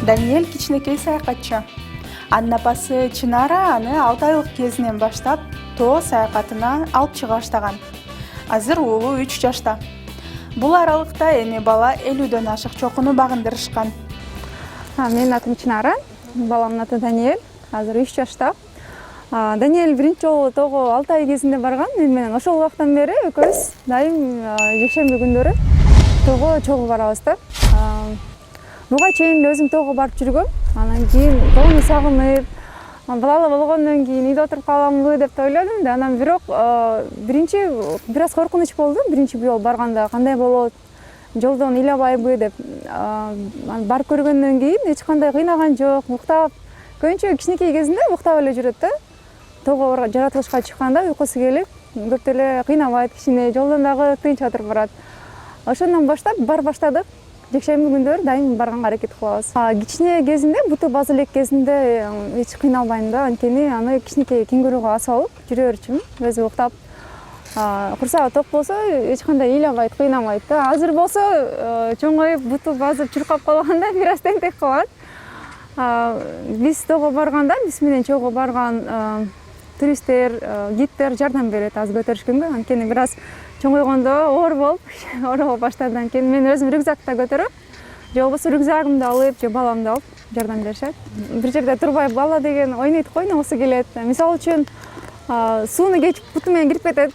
Даниэль кичинекей саякатчы. Анын апасы Чынара аны 6 айлык кезинен баштап тоо саякатына алып чыга баштаган. Азыр уулу 3 жашта. Бул аралыкта эми бала 50дөн ашык чокуну багындырышкан. Менин атым Чынара, баламдын аты Даниэль, азыр 3 жашта. Даниэль биринчи жолу тоого 6 ай кезинде барган. Мен менен ошол убактан бери экөөбүз дайым жекшемби күндөрү тоого чогуу барабыз да. Буга чейин өзүм тоого барып жүргөм. Анан кийин тоону сагынып, балалы болгондон кийин үйдө отуруп каламбы деп ойлодум да. Анан бирок биринчи бир аз коркунуч болду. Биринчи жолу барганда кандай болот, жолдон ыйлабайбы деп. Барып көргөндөн кийин эч кандай кыйнаган жок. Уктап, көбүнчө кичинекей кезинде уктап эле жүрөт да. Тоого жаратылышка чыкканда уйкусу келип, көп эле кыйнабайт кичине, жолдон дагы тынч отуруп барат. Ошондон баштап бар баштадык. Жекшемби күндөрү дайым барганга аракет кылабыз. Кичине кезинде, буту базы элек кезинде эч кыйналбайм да. Анткени аны кичинекей кенгурууга асып алып жүрө берчүмүн, өзү уктап. Курсагы ток болсо эч кандай ыйлабайт, кыйнабайт да. Азыр болсо чоңоюп, буту базып чуркап калганда бир аз тентек калат. Биз тоого барганда, биз менен чогуу барган туристтер, гидтер жардам берет аз көтөрүшкөнгө. Анткени бир аз чоңойгондо оор болуп баштады. Анткени мен өзүм рюкзакта көтөрүп, же болбосо рюкзагымды алып, же баламды алып жардам беришет. Бир жерде турбай бала деген ойнойт, ойногусу келет. Мисалы үчүн сууну кечип буту менен кирип кетет.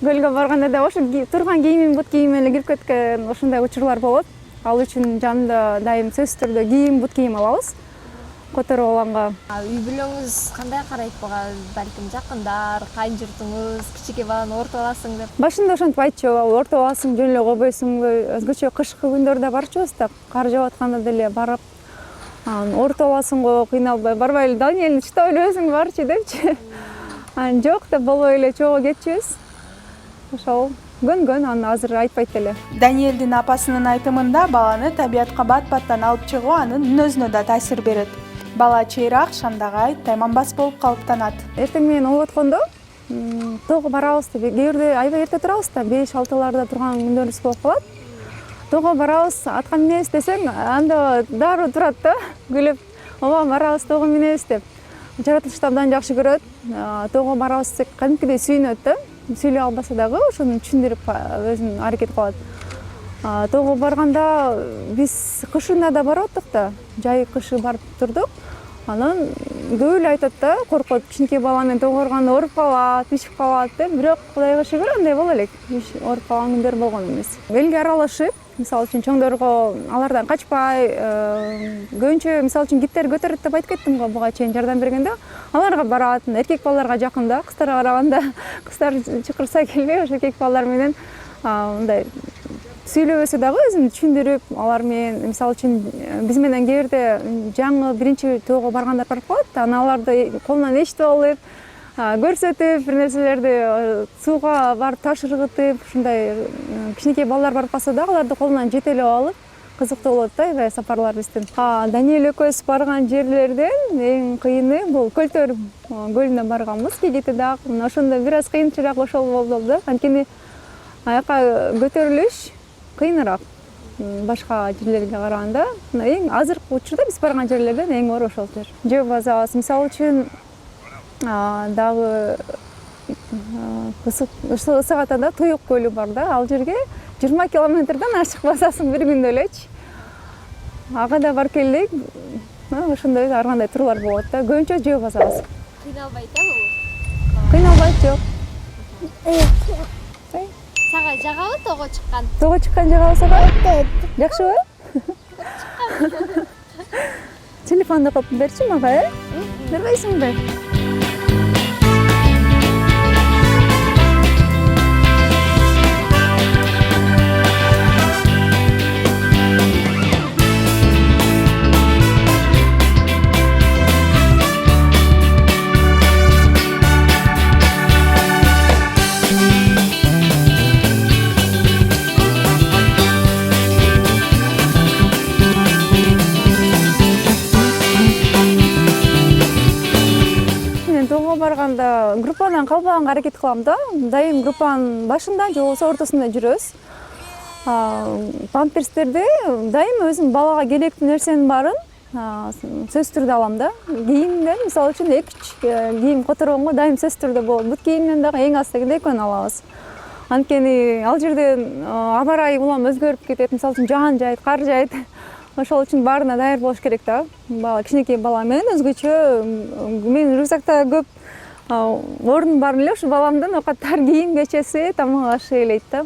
Көлгө барганда да ошо турган кийимим, бут кийимим эле кирип кеткен ошондой учурлар болот. Ал үчүн жанымда дайым сөзсүз түрдө кийим, бут кийим алабыз. Көтөрүп алганга. Үй бүлөңүз кандай карайт буга? Балким жакындар, кайын журтуңуз, кичике баланы ортоп аласың деп. Башында ошентип айтчу, ортоп аласың, жөн эле койбойсуңбу? Өзгөчө кышкы күндөрдө барчубуз да, кар жаап атканда деле барып, ортоп аласың го, кыйналбай барбайлы. Даниэль, чыта эле өзүң барчы депчи. Жок деп болбой эле чогуу кетчүбүз. Ошол көнгөн, аны азыр айтпайт эле. Даниэлдин апасынын айтымында баланы табиятка бат-баттан алып чыгуу анын мүнөзүнө да таасир берет. Бала чыйрак, шандагай, тайманбас болуп калыптанат. Эртең менен угуп аткондо тоого барабыз деп, кээ бирде аябай эрте турабыз да, 5-6ларда турган күндөрүбүз болуп калат. Тоого барабыз, атка минебиз десең, анда дароо турат да, күлүп, "Ооба, барабыз, тоого минебиз" деп. Жаратылышты абдан жакшы көрөт. Тоого барабыз десек, кадимкидей сүйүнөт да. Сүйлөй албаса дагы ошону түшүндүрүп өзүн аракет кылат. Тоого барганда биз кышында да барып аттык да, жай кышы барып турдук. Анан көп эле айтат да, коркот, кичинекей бала менен тоого барганда ооруп калат, ишип калат деп. Бирок Кудайга шүгүр андай боло элек. Ооруп калган күндөр болгон эмес. Элге аралашып, мисалы үчүн чоңдорго алардан качпай, көбүнчө мисалы үчүн гидтер көтөрөт деп айтып кеттим го буга чейин жардам бергенде. Аларга барат, эркек балдарга жакын да, кыздарга караганда кыздар чакырса келбей, ошо эркек балдар менен мындай сүйлөбөсө дагы өзүн түшүндүрүп, алар менен мисалы үчүн биз менен кээ бирде жаңы биринчи тоого баргандар барып калат да, анан аларды колунан эчтип алып, көрсөтүп, бир нерселерди сууга барып ташыргытып, ушундай кичинекей балдар барып калса дагы аларды колунан жетелеп алып, кызыктуу болот да аябай сапарлар биздин. Даниэль экөөбүз барган жерлерден эң кыйыны бул Көлтөр көлүнө барганбыз. Кегети дагы ошондо бир аз кыйынчыраак ошол болду да. Анткени аяка көтөрүлүш кыйыныраак башка жерлерге караганда. Эң азыркы учурда биз барган жерлерден эң оор ошол жер. Жөө базабыз, мисалы үчүн дагы ысык атада Туюк көлү бар да. Ал жерге 20 километрден ашык басасың бир күндө элечи. Ага да барып келдик. Ошондой ар кандай турлар болот да. Көбүнчө жөө базабыз. Кыйналбайт бул? Кыйналбайт, жок. Сага жагабы тоого чыккан? Тоого чыккан жагабы сага? Жакшыбы? Телефонду коюп берчи мага, бербейсиңби? Барганда группадан калбаганга аракет кылам да. Дайым группанын башында же болбосо ортосунда жүрөбүз. Памперстерди дайым өзүм балага керектүү нерсенин баарын сөзсүз түрдө алам да. Кийимден мисалы үчүн 2-3 кийим которгонго дайым сөзсүз түрдө болот. Бут кийимден дагы эң аз дегенде 2 алабыз. Анткени ал жерде аба ырайы улам өзгөрүп кетет. Мисалы үчүн жаан жайт, кар жайт. Ошол үчүн баарына даяр болуш керек да. Бала кичинекей бала менен өзгөчө менин рюкзакта көп орун бар эле, ушу баламдын оокаттар, кийим кечеси, тамак ашы элейт да.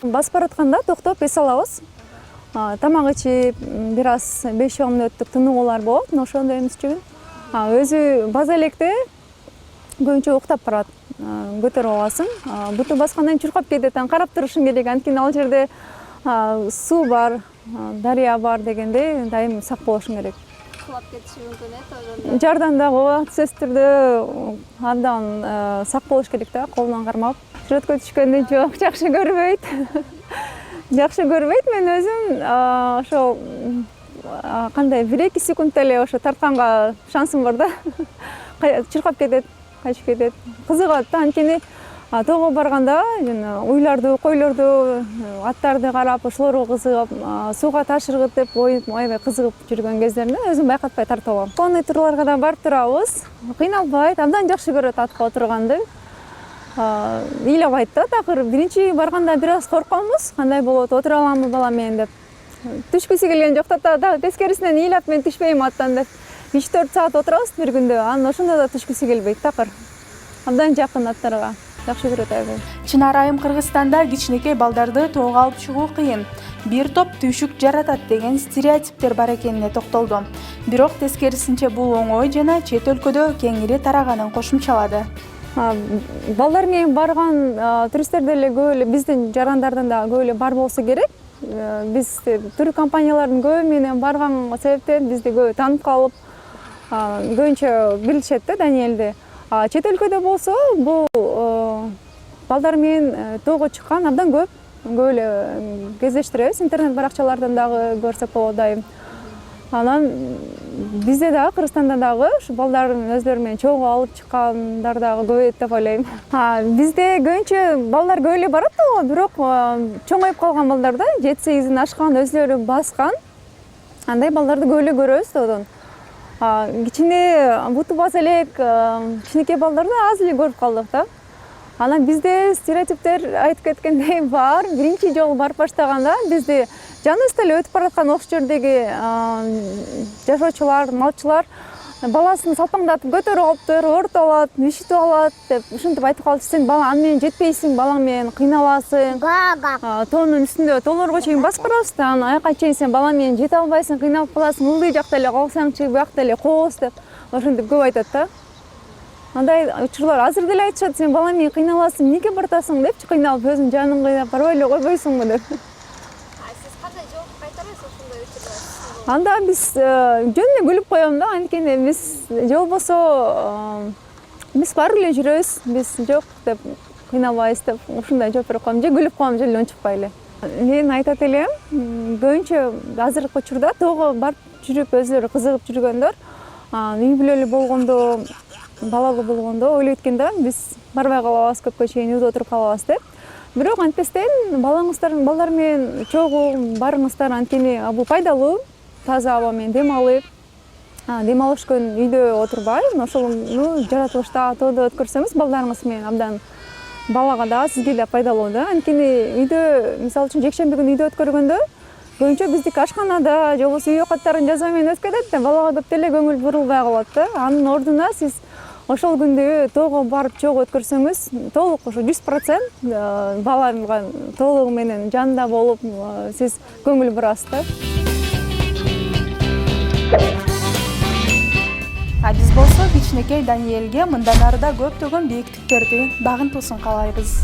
Басып баратканда токтоп эс алабыз. Тамак ичип, бир аз 5 мүнөттүк тынуулар болот, ошондо эмес үчүн. Өзү база электе көбүнчө уктап барат. Көтөрүп аласың. Буту баскандан чуркап кетет, карап турушуң керек. Анткени ал жерде суу бар, дарыя бар дегенде дайым сак болушуң керек. Кулап кетиши мүмкүн Жардан дагы ооба, сөзсүз түрдө абдан сак болуш керек да, колунан кармап. Сүрөткө түшкөндө жок, жакшы көрбөйт. Жакшы көрбөйт. Мен өзүм ошо кандай 1-2 секундта эле ошо тартканга шансым бар да. Чуркап кетет, качып кетет. Кызыгат да, анткени тоого барганда уйларды, койлорду, аттарды карап, ошолорго кызыгып, сууга ташыргыт деп аябай кызыгып жүргөн кездеримде өзүм байкатпай тартып алам. Конный турларга да барып турабыз. Кыйналбайт, абдан жакшы көрөт атка отурганды. Ыйлабайт да, такыр биринчи барганда бир аз коркконбуз, кандай болот, отура аламбы балам менен деп. Түшкүсү келген жок да, тескерисинен ыйлап мен түшпөйм аттан деп. 3-4 саат отурабыз бир күндө, анан ошондо да түшкүсү келбейт такыр. Абдан жакын аттарга. Жакшы көрөт аябай. Чынар айым Кыргызстанда кичинекей балдарды тоого алып чыгуу кыйын. Бир топ түйшүк жаратат деген стереотиптер бар экенине токтолду. Бирок тескерисинче бул оңой жана чет өлкөдө кеңири тараганын кошумчалады. Балдар менен барган туристтер деле көп эле биздин жарандардын да көп эле бар болсо керек. Биз тур компаниялардын көбү менен барган себептен бизди көп таанып калып, көбүнчө билишет да Даниэлди. Чет өлкөдө болсо бул балдар менен тоого чыккан абдан көп эле кездештиребиз. Интернет баракчалардан дагы көрсөк болот дайым. Анан бизде дагы Кыргызстанда дагы ушу балдардын өздөрү менен чоого алып чыккандар дагы көбөйөт деп ойлойм. Бизде көбүнчө балдар көп эле барат да, бирок чоңоюп калган балдар да, 7-8 ашкан, өзлөрү баскан. Андай балдарды көп эле көрөбүз тоодон. Кичине буту баса элек кичинекей балдарды аз эле көрүп калдык да. Анан бизде стереотиптер айтып кеткендей бар. Биринчи жолу барып баштаганда бизде жаныбызда эле өтүп бараткан окш жердеги жашоочулар, малчылар баласын салпаңдатып көтөрүп алыптыр, оорутуп алат, ишитип алат деп ушинтип айтып калып, сен бала аны менен жетпейсиң, балаң менен кыйналасың. Тоонун үстүндө тоолорго чейин басып барабыз да, анан аяка чейин сен балаң менен жете албайсың, кыйналып каласың, ылдый жакта эле калсаңчы, буякта эле кооз деп ошентип көп айтат да. Андай учурлар азыр деле айтышат, сен балаң менен кыйналасың, эмнеге бартасың депчи, кыйналып өзүң жаның кыйнап барбай эле койбойсуңбу деп. Сиз кандай жооп кайтарасыз ошондой учурларда? Анда биз жөн эле күлүп коем да, анткени биз болбосо биз барып эле жүрөбүз, биз жок деп кыйналбайбыз деп ушундай жооп берип коем, же күлүп коем, же эле унчукпай эле. Мен айтат элем, көбүнчө азыркы учурда тоого барып жүрүп өзүлөрү кызыгып жүргөндөр, үй бүлөлүү болгондо, балалуу болгондо ойлойт экен да, биз барбай калабыз, көпкө чейин үйдө отуруп калабыз деп. Бирок антпестен балдар менен чогуу барыңыздар, анткени бул пайдалуу, таза аба менен дем алып, дем алыш күн үйдө отурбай, ошону жаратылышта тоодо өткөрсөңүз балдарыңыз менен абдан балага да, сизге да пайдалуу да. Анткени үйдө, мисалы үчүн жекшемби күнү үйдө өткөргөндө көбүнчө биздики ашканада, же болбосо үй оокаттарын жазуу менен өткөрөт да, балага көп деле көңүл бурулбай калат да. Анын ордуна сиз ошол күндү тоого барып чогуу өткөрсөңүз, толук ошо 100% балага толугу менен жанында болуп, сиз көңүл бурасыз да. Биз болсо кичинекей Даниэлге мындан ары да көптөгөн бийиктиктерди багынтуусун каалайбыз.